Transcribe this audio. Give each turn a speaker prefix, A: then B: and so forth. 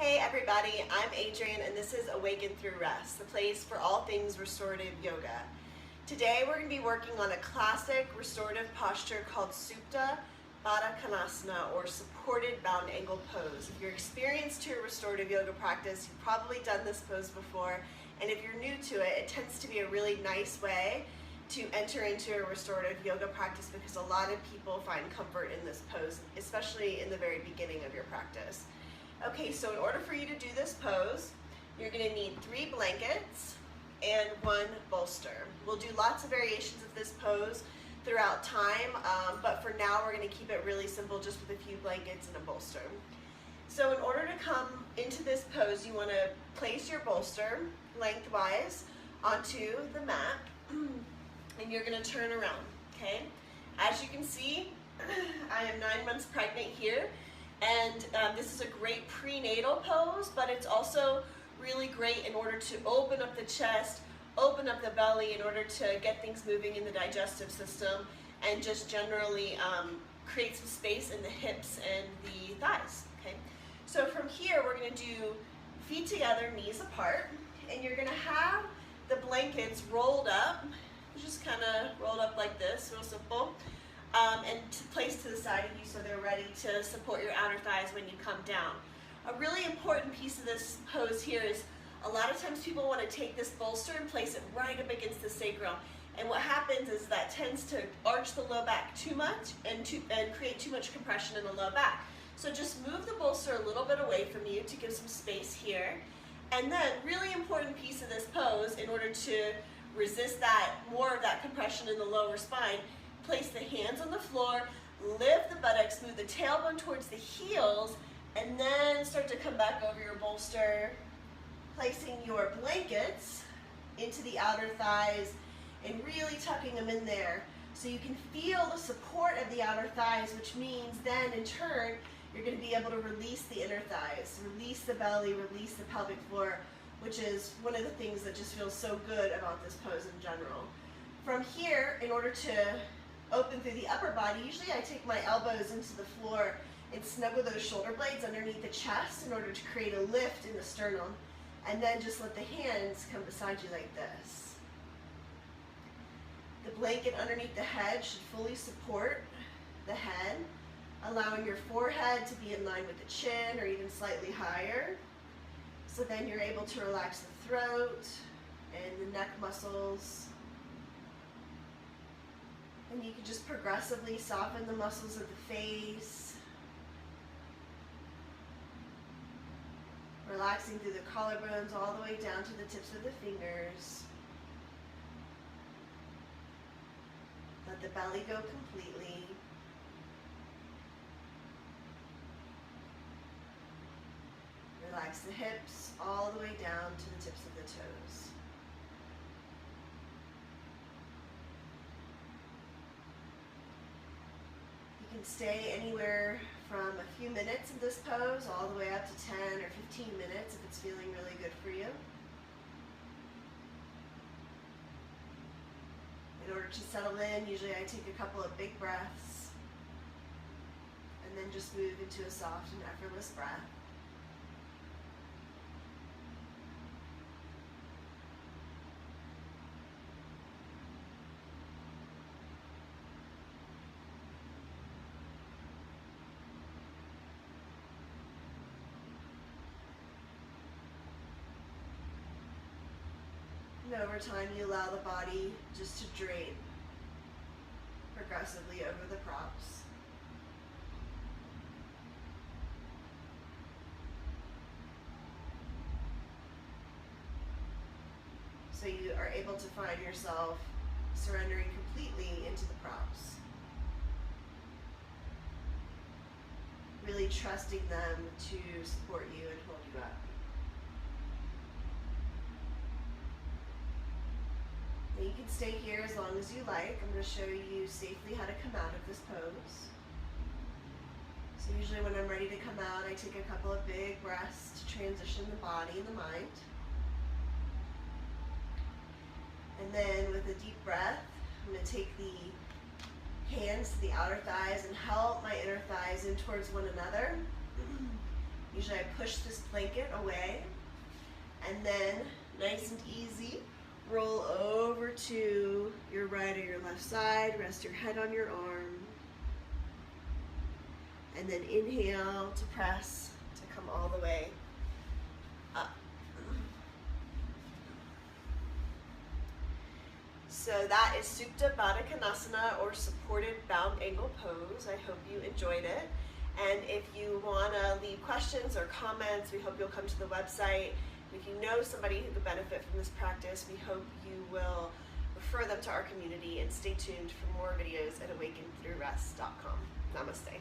A: Hey everybody, I'm Adrienne and this is Awaken Through Rest, the place for all things restorative yoga. Today we're going to be working on a classic restorative posture called Supta Baddha Konasana, or supported bound angle pose. If you're experienced to your restorative yoga practice, you've probably done this pose before, and if you're new to it, it tends to be a really nice way to enter into a restorative yoga practice because a lot of people find comfort in this pose, especially in the very beginning of your practice. Okay, so in order for you to do this pose, you're going to need 3 blankets and 1 bolster. We'll do lots of variations of this pose throughout time, but for now we're going to keep it really simple, just with a few blankets and a bolster. So in order to come into this pose, you want to place your bolster lengthwise onto the mat, and you're going to turn around, okay? As you can see, I am 9 months pregnant here. And this is a great prenatal pose, but it's also really great in order to open up the chest, open up the belly in order to get things moving in the digestive system, and just generally create some space in the hips and the thighs, okay? So from here, we're gonna do feet together, knees apart, and you're gonna have the blankets rolled up, just kinda rolled up like this, real simple. And placed to the side of you so they're ready to support your outer thighs when you come down. A really important piece of this pose here is a lot of times people want to take this bolster and place it right up against the sacrum. And what happens is that tends to arch the low back too much and create too much compression in the low back. So just move the bolster a little bit away from you to give some space here. And then really important piece of this pose, in order to resist more of that compression in the lower spine, place the hands on the floor, lift the buttocks, move the tailbone towards the heels, and then start to come back over your bolster, placing your blankets into the outer thighs and really tucking them in there so you can feel the support of the outer thighs, which means then in turn you're going to be able to release the inner thighs, release the belly, release the pelvic floor, which is one of the things that just feels so good about this pose in general. From here, in order to open through the upper body, usually I take my elbows into the floor and snuggle those shoulder blades underneath the chest in order to create a lift in the sternum, and then just let the hands come beside you like this. The blanket underneath the head should fully support the head, allowing your forehead to be in line with the chin or even slightly higher. So then you're able to relax the throat and the neck muscles. And you can just progressively soften the muscles of the face, relaxing through the collarbones all the way down to the tips of the fingers. Let the belly go completely. Relax the hips all the way down to the tips of the toes. You can stay anywhere from a few minutes in this pose all the way up to 10 or 15 minutes if it's feeling really good for you. In order to settle in, usually I take a couple of big breaths and then just move into a soft and effortless breath. And over time, you allow the body just to drape progressively over the props. So you are able to find yourself surrendering completely into the props. Really trusting them to support you and hold you up. You can stay here as long as you like. I'm going to show you safely how to come out of this pose. So usually when I'm ready to come out, I take a couple of big breaths to transition the body and the mind. And then with a deep breath, I'm going to take hands to the outer thighs and help my inner thighs in towards one another. Usually I push this blanket away, and then nice and easy, roll over to your right or your left side, rest your head on your arm, and then inhale to press to come all the way up. So that is Supta Baddha Konasana, or supported bound angle pose. I hope you enjoyed it. And if you want to leave questions or comments, we hope you'll come to the website. If you know somebody who could benefit from this practice, we hope you will refer them to our community, and stay tuned for more videos at awakenthroughrest.com. Namaste.